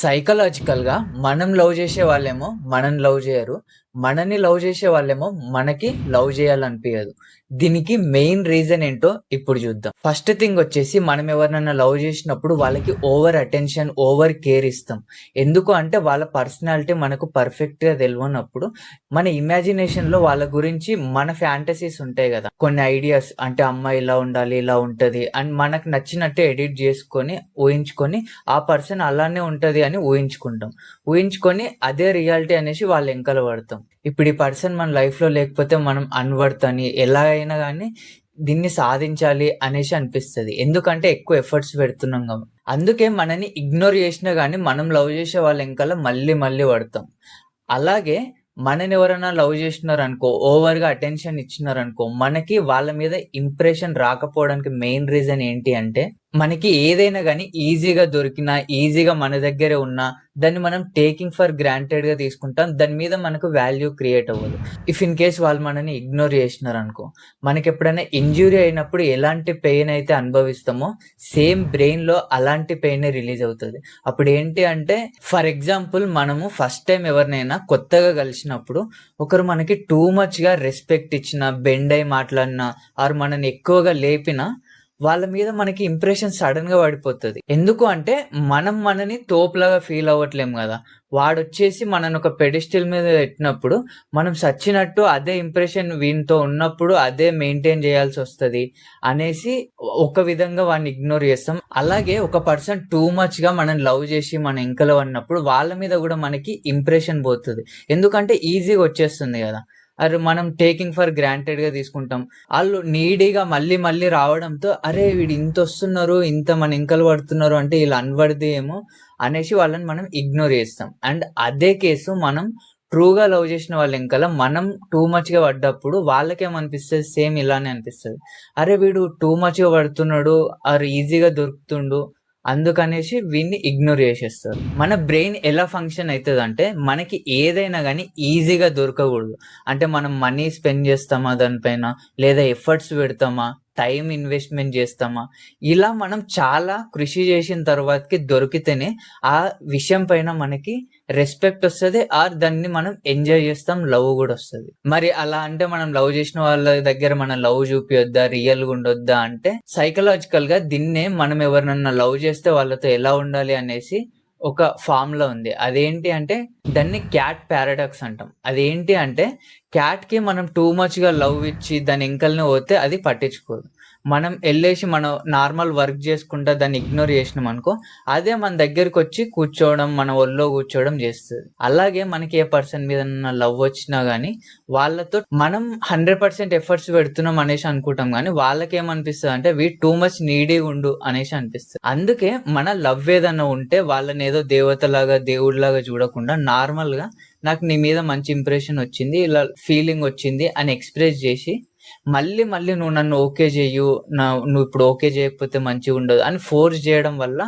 సైకలాజికల్‌గా మనం లవ్ జేసే వాళ్ళేమో మనని లవ్ జేయరు. మనని లవ్ జేసే వాళ్ళేమో మనకి లవ్ జేయాలనిపియదు. దీనికి మెయిన్ రీజన్ ఏంటో ఇప్పుడు జూద్దాం. ఫస్ట్ థింగ్ వచ్చేసి మనం ఎవరినైనా లవ్ జేసినప్పుడు వాళ్ళకి ఓవర్ అటెన్షన్, ఓవర్ కేర్ ఇస్తాం. ఎందుకు అంటే వాళ్ళ పర్సనాలిటీ మనకు పర్ఫెక్ట్‌గా తెలవనప్పుడు మన ఇమాజినేషన్‌లో వాళ్ళ గురించి మన ఫ్యాంటసీస్ ఉంటాయి గదా! కొన్ని ఐడియాస్ అంటే అమ్మాయి ఇలా ఉండాలి, ఇలా ఉంటది అని మనకు నచ్చినట్టు ఎడిట్ జేసుకొని, ఊహించుకొని ఆ పర్సన్ అలానే ఉంటది అని ఊహించుకుంటాం. ఊహించుకొని అదే రియాలిటీ అనేసి వాళ్ళ ఎంకల పడతాం. ఇప్పుడు ఈ పర్సన్ మన లైఫ్‌లో లేకపోతే మనం అన్‌వర్త్ అని ఎలా అయినా గాని దీన్ని సాధించాలి అనేసి అనిపిస్తది. ఎందుకంటే ఎక్కువ ఎఫర్ట్స్ పెడుతున్నాం అందుకే మనని ఇగ్నోర్ చేసినా గాని మనం లవ్ చేసే వాళ్ళ ఎంకల మళ్ళీ మళ్ళీ పడతాం. అలాగే మనని ఎవరైనా లవ్ చేసినారనుకో, ఓవర్‌గా అటెన్షన్ ఇచ్చినారనుకో, మనకి వాళ్ళ మీద ఇంప్రెషన్ రాకపోవడానికి మెయిన్ రీజన్ ఏంటి అంటే, మనకి ఏదైనా గాని ఈజీగా దొరికినా, ఈజీగా మన దగ్గరే ఉన్నా, దాన్ని మనం టేకింగ్ ఫర్ గ్రాంటెడ్‌గా తీసుకుంటాం. దాని మీద మనకు వాల్యూ క్రియేట్ అవ్వదు. ఇఫ్ ఇన్ కేస్ వాళ్ళు మనని ఇగ్నోర్ చేసినారనుకో, మనకెప్పుడైనా ఇంజ్యూరీ అయినప్పుడు ఎలాంటి పెయిన్ అయితే అనుభవిస్తామో, సేమ్ బ్రెయిన్‌లో అలాంటి పెయినే రిలీజ్ అవుతది. అప్పుడేంటి అంటే, ఫర్ ఎగ్జాంపుల్ మనము ఫస్ట్ టైమ్ ఎవరినైనా కొత్తగా కలిసినప్పుడు, ఒకరు మనకి టూ మచ్‌గా రెస్పెక్ట్ ఇచ్చినా, బెండ్ అయ్యి మాట్లాడినా, ఆర్ మనని ఎక్కువగా లేపినా వాళ్ళ మీద మనకి ఇంప్రెషన్ సడెన్‌గా పడిపోతది. ఎందుకు అంటే మనం మనని తోపులాగా ఫీల్ అవ్వట్లేము గదా! వాడొచ్చేసి మనని ఒక పెడెస్టల్ మీద పెట్టినప్పుడు మనం సచ్చినట్టు అదే ఇంప్రెషన్ వీనితో ఉన్నప్పుడు అదే మెయింటైన్ చేయాల్సొస్తది అనేసి ఒక విధంగా వాడిని ఇగ్నోర్ చేస్తాం. అలాగే ఒక పర్సన్ టూ మచ్‌గా మనల్ని లవ్ చేసి మన ఎంకల పడినప్పుడు వాళ్ళ మీద గూడా మనకి ఇంప్రెషన్ పోతది. ఎందుకంటే ఈజీగా వచ్చేస్తుంది గదా! అరే మనం టేకింగ్ ఫర్ గ్రాంటెడ్‌గా తీసుకుంటాం. ఆళ్ళు నీడీగా మళ్ళీ మళ్ళీ రావడంతో అరే! వీడు ఇంతొస్తున్నారు, ఇంత మన ఎంకల పడుతున్నారు అంటే ఈళ్ళు అన్‌వర్తీ ఏమో అనేసి వాళ్ళని మనం ఇగ్నోర్ చేస్తాం. అండ్ అదే కేసు మనం ట్రూగా లవ్ చేసిన వాళ్ళ ఎంకల మనం టూ మచ్‌గా పడ్డప్పుడు వాళ్ళకేమనిపిస్తది సేమ్ ఇలానే అనిపిస్తది. అరే! వీడు టూ మచ్‌గా పడుతున్నాడు ఆర్ ఈజీగా దొరుకుతుండు అందుకనేసి వీడిని ఇగ్నోర్ చేసేస్తారు. మన బ్రెయిన్ ఎలా ఫంక్షన్ అయితదంటే మనకి ఏదైనా గాని ఈజీగా దొరకకూడదు. అంటే మనం మనీ స్పెండ్ చేస్తామా దానిపైన, లేదా ఎఫర్ట్స్ పెడతామా, టైమ్ ఇన్వెస్ట్‌మెంట్ చేస్తామా, ఇలా మనం చాలా కృషి చేసిన తర్వాతకి దొరికితేనే ఆ విషయం పైన మనకి రెస్పెక్ట్ ఒస్తది. ఆర్ దాన్ని మనం ఎంజాయ్ చేస్తాం. లవ్ గూడా ఒస్తది. మరి అలా అంటే మనం లవ్ చేసిన వాళ్ళ దగ్గర మన లవ్ చూపియొద్దా? రియల్‌గా ఉండొద్దా? అంటే సైకలాజికల్‌గా దీన్నే మనం ఎవరినన్నా లవ్ చేస్తే వాళ్ళతో ఎలా ఉండాలి అనేసి ఒక ఫార్ములా ఉంది. అదేంటి అంటే దాన్ని క్యాట్ పారాడాక్స్ అంటాం. అదేంటి అంటే క్యాట్‌కి మనం టూ మచ్‌గా లవ్ ఇచ్చి దాని ఎంకల్నే పోతే అది పట్టించుకోదు. మనం ఎళ్ళేసి మనం నార్మల్ వర్క్ చేసుకుంటా దాన్ని ఇగ్నోర్ చేసినామనుకో, అదే మన దగ్గరకొచ్చి కూర్చోవడం, మన ఒళ్ళో కూర్చోవడం చేస్తది. అలాగే మనకి ఏ పర్సన్ మీదన్నా లవ్ వచ్చినా గాని వాళ్ళతో మనం 100% ఎఫర్ట్స్ పెడుతున్నాం అనేసి అనుకుంటాం గానీ, వాళ్ళకేమనిపిస్తదంటే వీడు టూ మచ్ నీడీగా ఉండు అనేసి అనిపిస్తది. అందుకే మన లవ్ ఏదన్నా ఉంటే వాళ్ళనేదో దేవతలాగా, దేవుడిలాగా చూడకుండా నార్మల్‌గా నాకు నీ మీద మంచి ఇంప్రెషన్ వచ్చింది. ఇలా ఫీలింగ్ వచ్చింది అని ఎక్స్‌ప్రెస్ జేసి, మళ్ళీ మళ్ళీ నువ్వు నన్ను ఓకే జెయ్యు. నువ్విప్పుడు ఓకే జేయకపోతే మంచిగుండదు అని ఫోర్స్ జేయడం వల్ల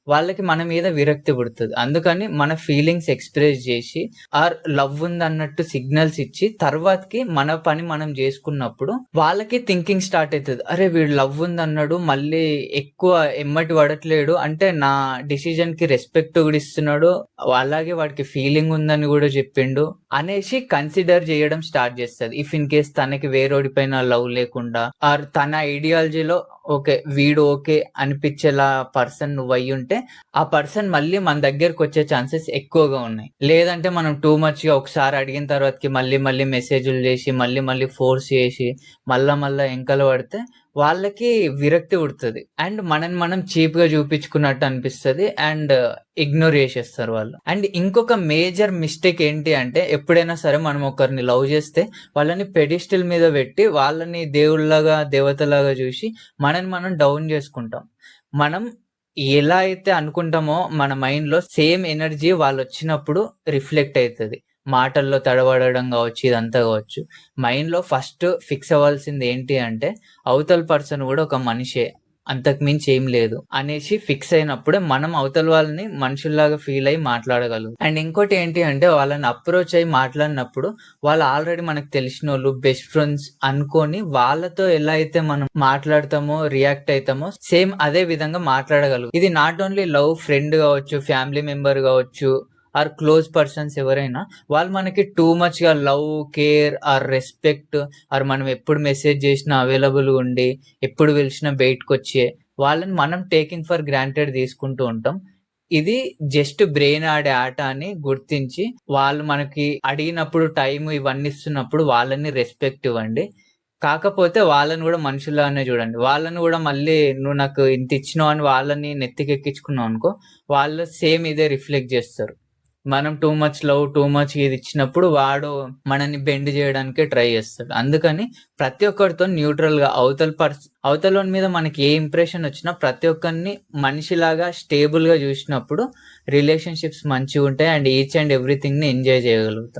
వాళ్ళకి మన మీద విరక్తి పుడతది. అందుకని మన ఫీలింగ్స్ ఎక్స్‌ప్రెస్ జేసి ఆర్ లవ్ ఉందన్నట్టు సిగ్నల్స్ ఇచ్చి తర్వాతకి మన పని మనం జేసుకున్నప్పుడు వాళ్ళకి థింకింగ్ స్టార్ట్ అయితది. అరే! వీడు లవ్ ఉందన్నాడు మళ్ళీ ఎక్కువ ఎమ్మటి పడట్లేడు. అంటే నా డెసిషన్‌కి రెస్పెక్ట్ గూడా ఇస్తున్నాడు. అలాగే వాడికి ఫీలింగ్ ఉందని గూడా జెప్పిండు అనేసి కన్సిడర్ జేయడం స్టార్ట్ జేస్తది. ఇఫ్ ఇన్ కేస్ తనకి వేరోడి పైన లవ్ లేకుండా ఆర్ తన ఐడియాలజీలో ఓకే. వీడు ఓకే అనిపిచ్చేలా పర్సన్ నువ్వయ్యుంటే, ఆ పర్సన్ మళ్ళీ మన దగ్గరకొచ్చే ఛాన్సెస్ ఎక్కువగా ఉన్నాయి. లేదంటే మనం టూ మచ్‌గా ఒకసారి అడిగిన తర్వాతకి మళ్ళీ మళ్ళీ మెసేజులు జేసి, మళ్ళీ మళ్ళీ ఫోర్స్ చేసి, మళ్ళా ఎంకలు పడితే వాళ్ళకి విరక్తి పుడతది. అండ్ మనని మనం చీప్‌గా చూపించుకున్నట్టు అనిపిస్తది. అండ్ ఇగ్నోర్ చేసేస్తారు వాళ్ళు. అండ్ ఇంకొక మేజర్ మిస్టేక్ ఏంటి అంటే ఎప్పుడైనా సరే మనం ఒకరిని లవ్ చేస్తే వాళ్ళని పెడిస్టల్ మీద పెట్టి వాళ్ళని దేవుళ్ళలాగా, దేవతలాగా చూసి మనని మనం డౌన్ చేసుకుంటాం. మనం ఎలా అయితే అనుకుంటామో మన మైండ్‌లో సేమ్ ఎనర్జీ వాళ్ళొచ్చినప్పుడు రిఫ్లెక్ట్ అయితది. మాటల్లో తడబడడం గావచ్చు, ఇదంతా గావచ్చు. మైండ్‌లో ఫస్ట్ ఫిక్స్ అవ్వాల్సింది ఏంటి అంటే అవతల పర్సన్ గూడా ఒక మనిషే అంతకు మించి ఏం లేదు అనేసి ఫిక్స్ అయినప్పుడే మనం అవతల వాళ్ళని మనుషుల్లాగా ఫీల్ అయ్యి మాట్లాడగలం. అండ్ ఇంకోటి ఏంటి అంటే వాళ్ళని అప్రోచ్ అయ్యి మాట్లాడినప్పుడు వాళ్ళు ఆల్రెడీ మనకు తెలిసినోళ్ళు, బెస్ట్ ఫ్రెండ్స్ అనుకొని వాళ్ళతో ఎలా అయితే మనం మాట్లాడతామో, రియాక్ట్ అవుతామో సేమ్ అదే విధంగా మాట్లాడగలం. ఇది నాట్ ఓన్లీ లవ్, ఫ్రెండ్ కావచ్చు, ఫ్యామిలీ మెంబర్ కావచ్చు, ఆర్ క్లోజ్ పర్సన్స్ ఎవరైనా, వాళ్ళు మనకి టూ మచ్ గా love, care or respect, or మనం ఎప్పుడు మెసేజ్ చేసినా అవైలబుల్ ఉండి, ఎప్పుడు పిలిచినా బయటకు వచ్చే వాళ్ళని మనం టేకింగ్ ఫర్ గ్రాంటెడ్ తీసుకుంటూ ఉంటాం. ఇది జస్ట్ బ్రెయిన్ ఆడే ఆట అని గుర్తించి వాళ్ళు మనకి అడిగినప్పుడు టైం ఇవన్నీ ఇస్తున్నప్పుడు వాళ్ళని రెస్పెక్ట్ ఇవ్వండి. కాకపోతే వాళ్ళని కూడా మనుషుల్లాగానే చూడండి. వాళ్ళని కూడా మళ్ళీ నువ్వు నాకు ఇంత ఇచ్చినావు అని వాళ్ళని నెత్తికెక్కించుకున్నావు అనుకో, వాళ్ళు సేమ్ ఇదే రిఫ్లెక్ట్ చేస్తారు. మనం too much love, too much ఇది ఇచ్చినప్పుడు వాడు మనల్ని బెండ్ చేయడానికే ట్రై చేస్తాడు. అందుకని ప్రతి ఒక్కరితో న్యూట్రల్ గా అవతల మీద మనకి ఏ ఇంప్రెషన్ వచ్చినా ప్రతి ఒక్కరిని మనిషిలాగా స్టేబుల్ గా చూసినప్పుడు రిలేషన్షిప్స్ మంచిగా ఉంటాయి అండ్ ఈచ్ అండ్ ఎవ్రీథింగ్ ని ఎంజాయ్ చేయగలుగుతాం.